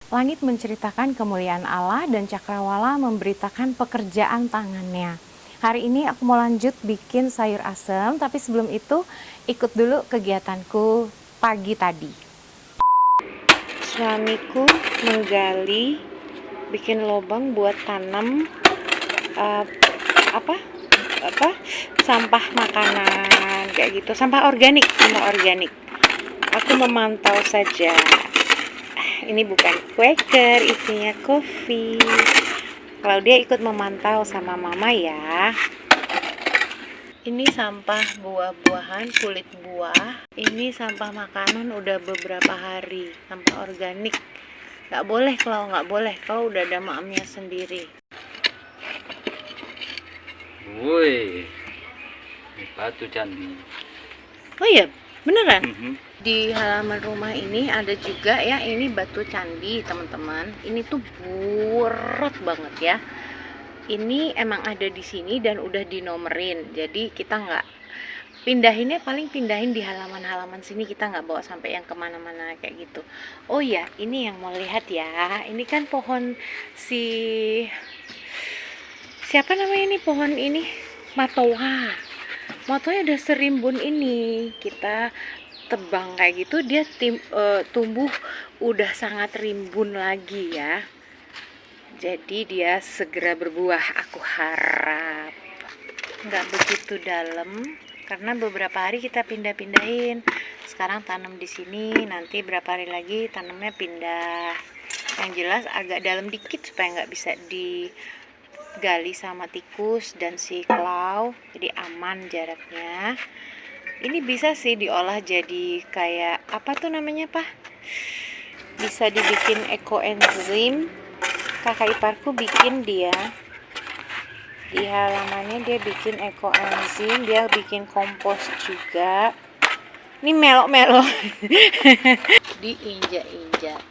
Langit menceritakan kemuliaan Allah dan cakrawala memberitakan pekerjaan tangannya. Hari ini aku mau lanjut bikin sayur asem, tapi sebelum itu ikut dulu kegiatanku pagi tadi. Suamiku menggali, bikin lubang buat tanam sampah makanan kayak gitu, sampah organik. Aku memantau saja. Ini bukan Quaker, isinya kopi. Kalau dia ikut memantau sama mama ya. Ini sampah buah-buahan, kulit buah. Ini sampah makanan udah beberapa hari, sampah organik. Nggak boleh kalau udah ada mamnya sendiri. Woi, batu candi. Oh iya, beneran? Di halaman rumah ini ada juga ya, ini batu candi teman-teman. Ini tuh buret banget ya. Ini emang ada di sini dan udah dinomerin. Jadi kita nggak pindahinnya, paling pindahin di halaman-halaman sini, kita nggak bawa sampai yang kemana-mana kayak gitu. Oh ya, ini yang mau lihat ya. Ini kan pohon siapa namanya ini, pohon ini matoa. Matoa udah serimbun ini. Kita tebang kayak gitu, dia tumbuh udah sangat rimbun lagi ya. Jadi dia segera berbuah, aku harap. Nggak begitu dalam karena beberapa hari kita pindah-pindahin. Sekarang tanam di sini, nanti berapa hari lagi tanamnya pindah. Yang jelas agak dalam dikit supaya nggak bisa digali sama tikus dan si klau, jadi aman jaraknya. Ini bisa sih diolah jadi kayak apa tuh namanya, Pak? Bisa dibikin ekoenzim. Kakak iparku bikin dia. Di halamannya dia bikin ekoenzim, dia bikin kompos juga. Ini melo-melo. Diinjak-injak.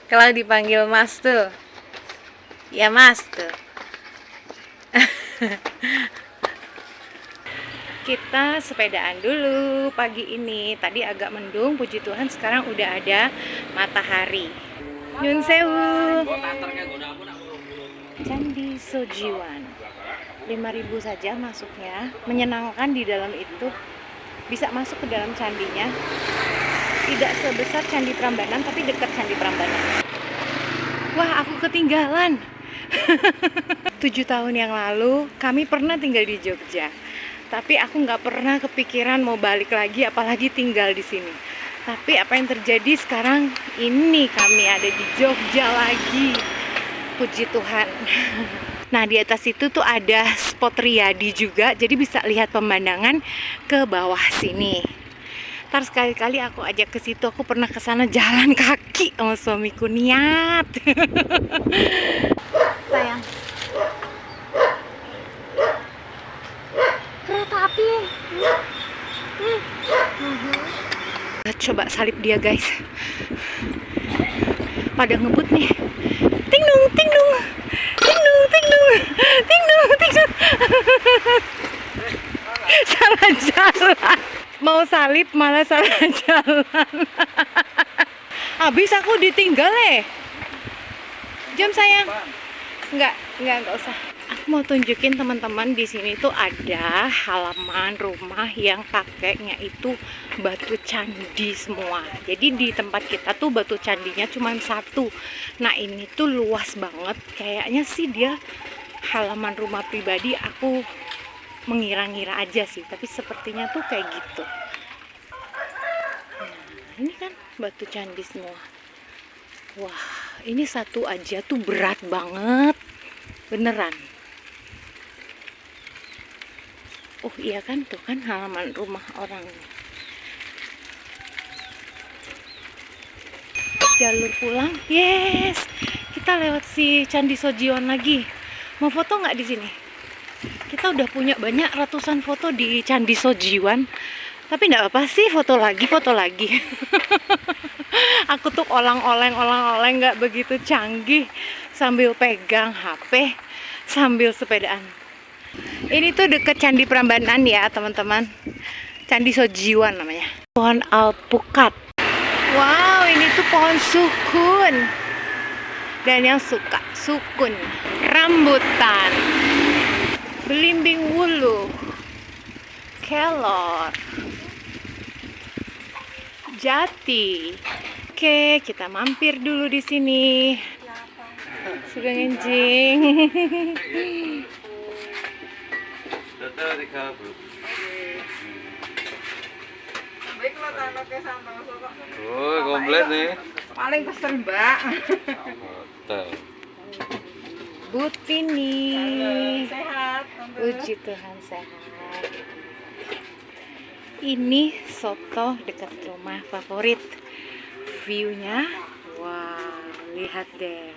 Kalau dipanggil Mas tuh. Ya Mas tuh. Kita sepedaan dulu pagi ini. Tadi agak mendung, puji Tuhan sekarang udah ada matahari. Nyun sewu. Candi Sojiwan. 5.000 saja masuknya. Menyenangkan di dalam itu. Bisa masuk ke dalam candinya. Tidak sebesar Candi Prambanan, tapi dekat Candi Prambanan. Wah, aku ketinggalan. 7 tahun yang lalu kami pernah tinggal di Jogja. Tapi aku nggak pernah kepikiran mau balik lagi, apalagi tinggal di sini. Tapi apa yang terjadi sekarang, ini kami ada di Jogja lagi. Puji Tuhan. Nah, di atas itu tuh ada spot Riyadi juga, jadi bisa lihat pemandangan ke bawah sini. Ntar sekali-kali aku ajak ke situ. Aku pernah ke sana jalan kaki sama suamiku, niat. Sayang. Kereta api. Coba salip dia guys. Pada ngebut nih. Ting dung, ting dung. Ting dung, ting dung. Ting dung, ting dung. Salah jalan. Mau salip malah salah jalan. Habis aku ditinggal Jom sayang. Enggak usah. Aku mau tunjukin teman-teman, di sini tuh ada halaman rumah yang pakainya itu batu candi semua. Jadi di tempat kita tuh batu candinya cuma satu. Nah, ini tuh luas banget. Kayaknya sih dia halaman rumah pribadi, aku mengira-ngira aja sih, tapi sepertinya tuh kayak gitu. Nah, ini kan batu candi semua. Wah, ini satu aja tuh berat banget. Beneran. Oh iya kan, tuh kan halaman rumah orang. Jalur pulang, yes. Kita lewat si Candi Sojiwan lagi. Mau foto nggak di sini? Kita udah punya banyak ratusan foto di Candi Sojiwan. Tapi nggak apa sih, foto lagi. Aku tuh oleng-oleng nggak begitu canggih. Sambil pegang HP, sambil sepedaan. Ini tuh deket Candi Prambanan ya teman-teman. Candi Sojiwan namanya. Pohon alpukat. Wow, ini tuh pohon sukun. Dan yang suka sukun, rambutan, belimbing wuluh, kelor, jati. Oke, kita mampir dulu di sini. Sudah ngencing. Oh, komplit nih. Paling pesen Mbak. Butini. Sehat. Puji Tuhan sehat. Ini soto dekat rumah favorit. View-nya, wow, lihat deh.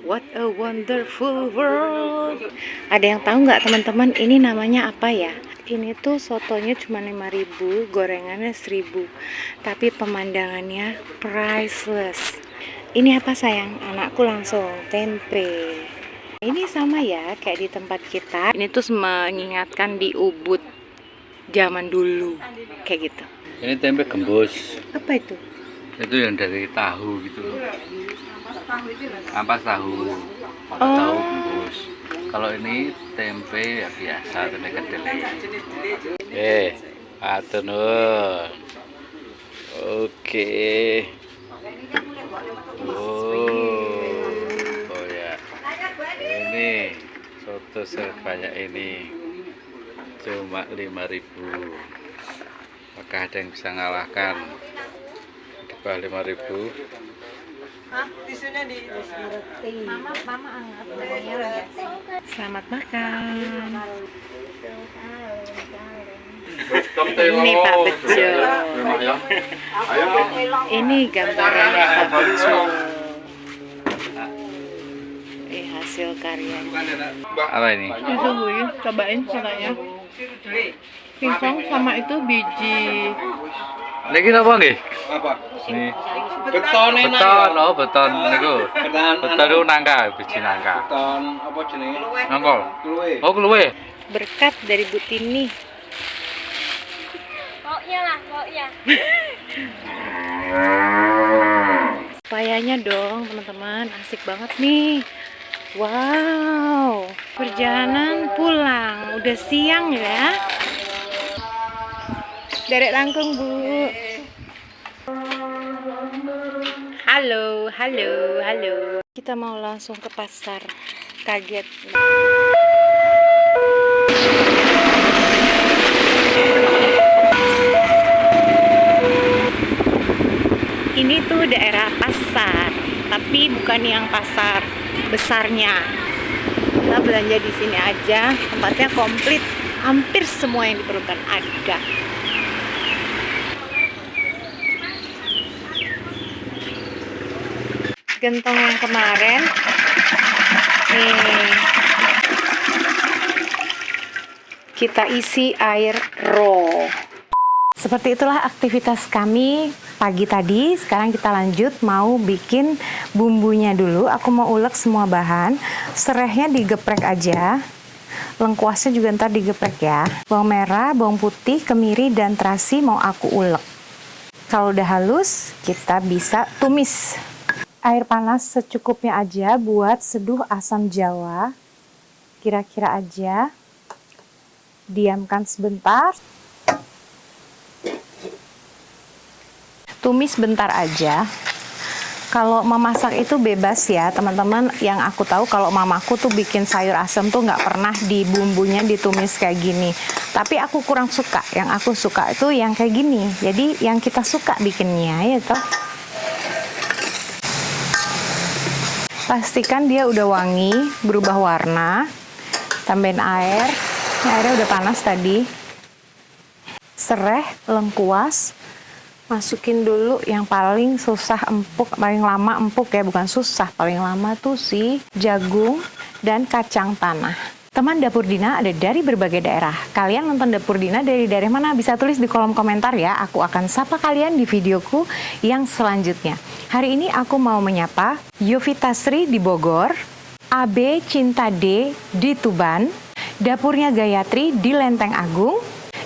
What a wonderful world. Ada yang tahu nggak teman-teman ini namanya apa ya? Ini tuh sotonya cuma 5.000, gorengannya 1.000. Tapi pemandangannya priceless. Ini apa sayang? Anakku langsung tempe. Ini sama ya kayak di tempat kita. Ini tuh mengingatkan di Ubud zaman dulu kayak gitu. Ini tempe gembus. Apa itu? Itu yang dari tahu gitu loh. Ampas tahu. Oh. Tahu gembus. Kalau ini tempe ya biasa, tempe kedelai. Atur nuhun. Oke. Oh ya. Ini soto sebanyak ini cuma 5.000. Apakah ada yang bisa ngalahkan? Di bawah 5.000. Hah? Tisunya di Mama angkat namanya. Selamat makan. Ini Pak Bejo. Ini gambarannya Pak Bejo. Hasil karyanya. Apa ini? disuguhin, cobain caranya. Singkong sama itu biji Niki apa nggih? Apa? Nih. Beton enak. Beton, oh beton niku. Beton itu nangka, biji nangka. Beton apa jenenge? Nangkol. Kluwe. Oh, keluwe. Berkat dari Butini. Pokoknya lah, pokoknya. Payanya dong teman-teman, asik banget nih. Wow, perjalanan pulang, udah siang ya. Derek langkung Bu. Halo, halo, halo. Kita mau langsung ke pasar. Kaget. Ini tuh daerah pasar, tapi bukan yang pasar besarnya. Kita belanja di sini aja, tempatnya komplit, hampir semua yang diperlukan ada. Gentong yang kemarin, nih kita isi air raw. Seperti itulah aktivitas kami pagi tadi. Sekarang kita lanjut mau bikin bumbunya dulu. Aku mau ulek semua bahan. Serehnya digeprek aja. Lengkuasnya juga ntar digeprek ya. Bawang merah, bawang putih, kemiri, dan terasi mau aku ulek. Kalau udah halus, kita bisa tumis. Air panas secukupnya aja buat seduh asam jawa. Kira-kira aja. Diamkan sebentar. Tumis bentar aja. Kalau memasak itu bebas ya teman-teman. Yang aku tahu kalau mamaku tuh bikin sayur asem tuh nggak pernah di bumbunya ditumis kayak gini. Tapi aku kurang suka. Yang aku suka itu yang kayak gini. Jadi yang kita suka bikinnya ya toh. Pastikan dia udah wangi, berubah warna. Tambahin air. Ini airnya udah panas tadi. Sereh, lengkuas. Masukin dulu yang paling susah empuk, paling lama empuk ya, bukan susah, paling lama tuh si jagung dan kacang tanah. Teman Dapur Dina ada dari berbagai daerah. Kalian nonton Dapur Dina dari daerah mana? Bisa tulis di kolom komentar ya. Aku akan sapa kalian di videoku yang selanjutnya. Hari ini aku mau menyapa Yovita Sri di Bogor, AB Cinta D di Tuban, Dapurnya Gayatri di Lenteng Agung,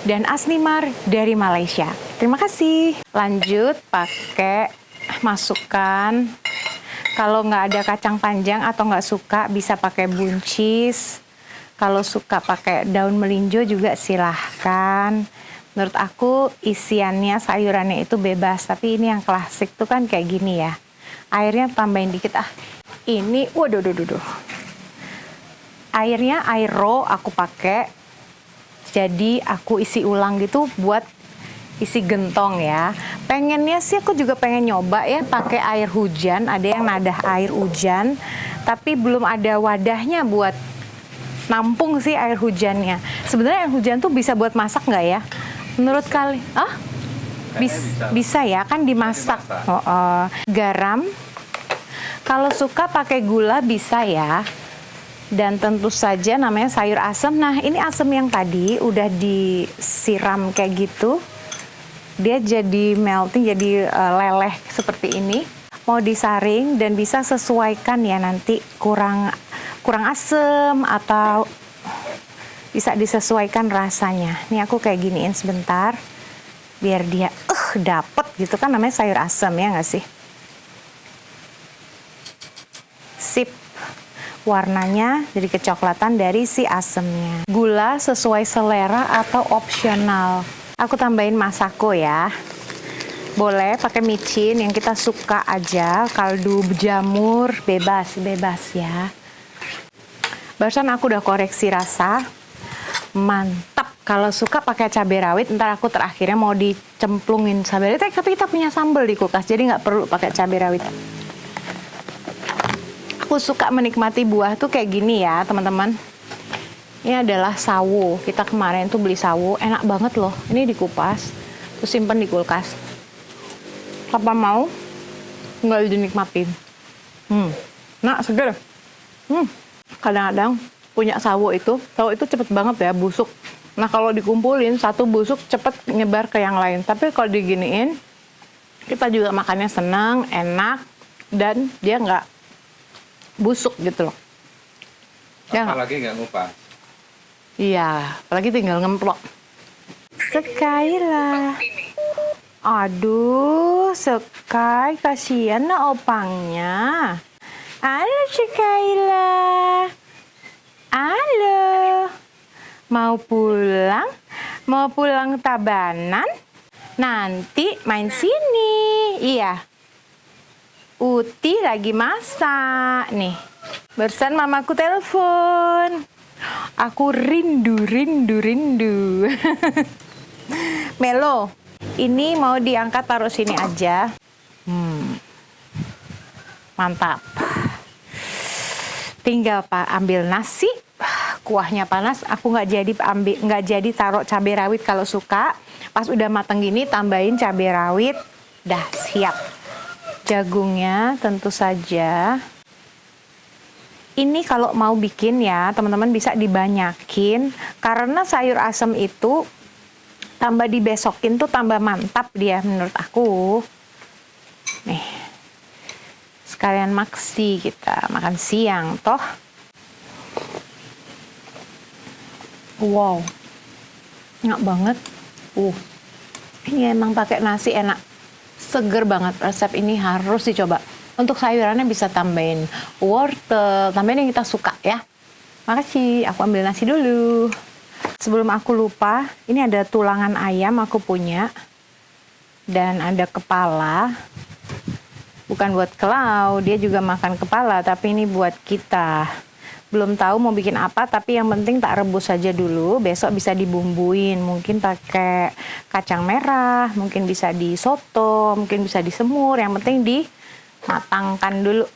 dan Asnimar dari Malaysia. Terima kasih. Lanjut pakai masukkan. Kalau nggak ada kacang panjang atau nggak suka bisa pakai buncis. Kalau suka pakai daun melinjo juga silahkan. Menurut aku isiannya, sayurannya itu bebas. Tapi ini yang klasik tuh kan kayak gini ya. Airnya tambahin dikit ah. Ini, waduh. Airnya air raw aku pakai. Jadi aku isi ulang gitu buat isi gentong ya. Pengennya sih aku juga pengen nyoba ya pakai air hujan. Ada yang nadah air hujan. Tapi belum ada wadahnya buat nampung sih air hujannya. Sebenarnya air hujan tuh bisa buat masak nggak ya? Menurut kalian? Bisa ya, kan dimasak. Garam. Kalau suka pakai gula bisa ya. Dan tentu saja namanya sayur asem. Nah, ini asem yang tadi udah disiram kayak gitu. Dia jadi melting, jadi leleh seperti ini. Mau disaring dan bisa sesuaikan ya nanti kurang asem atau bisa disesuaikan rasanya. Nih aku kayak giniin sebentar biar dia dapet gitu kan, namanya sayur asem ya nggak sih? Sip. Warnanya jadi kecoklatan dari si asemnya. Gula sesuai selera atau opsional. Aku tambahin masako ya. Boleh pakai micin yang kita suka aja, kaldu jamur bebas ya. Barusan aku udah koreksi rasa, mantap. Kalau suka pakai cabai rawit, ntar aku terakhirnya mau dicemplungin cabai rawit. Tapi kita punya sambal di kulkas, jadi nggak perlu pakai cabai rawit. Aku suka menikmati buah tuh kayak gini ya teman-teman. Ini adalah sawo. Kita kemarin tuh beli sawo, enak banget loh. Ini dikupas, terus simpen di kulkas. Kapan mau, nggak dinikmatin. Nah, seger. Kadang-kadang punya sawo itu cepet banget ya busuk. Nah, kalau dikumpulin, satu busuk cepet nyebar ke yang lain. Tapi kalau diginiin, kita juga makannya senang, enak, dan dia nggak busuk gitu loh. Apalagi nggak ngupas. Iya, apalagi tinggal ngemplok. Sekaila. Aduh, Sekai, kasihan nah opangnya. Halo Sekaila. Halo. Mau pulang? Mau pulang Tabanan? Nanti main sini. Iya. Uti lagi masak nih. Barusan mamaku telepon. Aku rindu. Melo, ini mau diangkat taruh sini aja. Mantap. Tinggal ambil nasi. Kuahnya panas. Aku nggak jadi taruh cabai rawit kalau suka. Pas udah mateng gini tambahin cabai rawit. Dah siap. Jagungnya tentu saja. Ini kalau mau bikin ya teman-teman bisa dibanyakin. Karena sayur asem itu tambah dibesokin tuh tambah mantap dia menurut aku. Nih. Sekalian maksi kita makan siang toh. Wow. Enak banget. Ini emang pakai nasi enak. Seger banget. Resep ini harus dicoba. Untuk sayurannya bisa tambahin wortel, tambahin yang kita suka ya. Makasih, aku ambil nasi dulu. Sebelum aku lupa, ini ada tulangan ayam aku punya. Dan ada kepala. Bukan buat Klau, dia juga makan kepala, tapi ini buat kita. Belum tahu mau bikin apa, tapi yang penting tak rebus saja dulu. Besok bisa dibumbuin, mungkin pakai kacang merah, mungkin bisa di soto, mungkin bisa di semur. Yang penting dimatangkan dulu.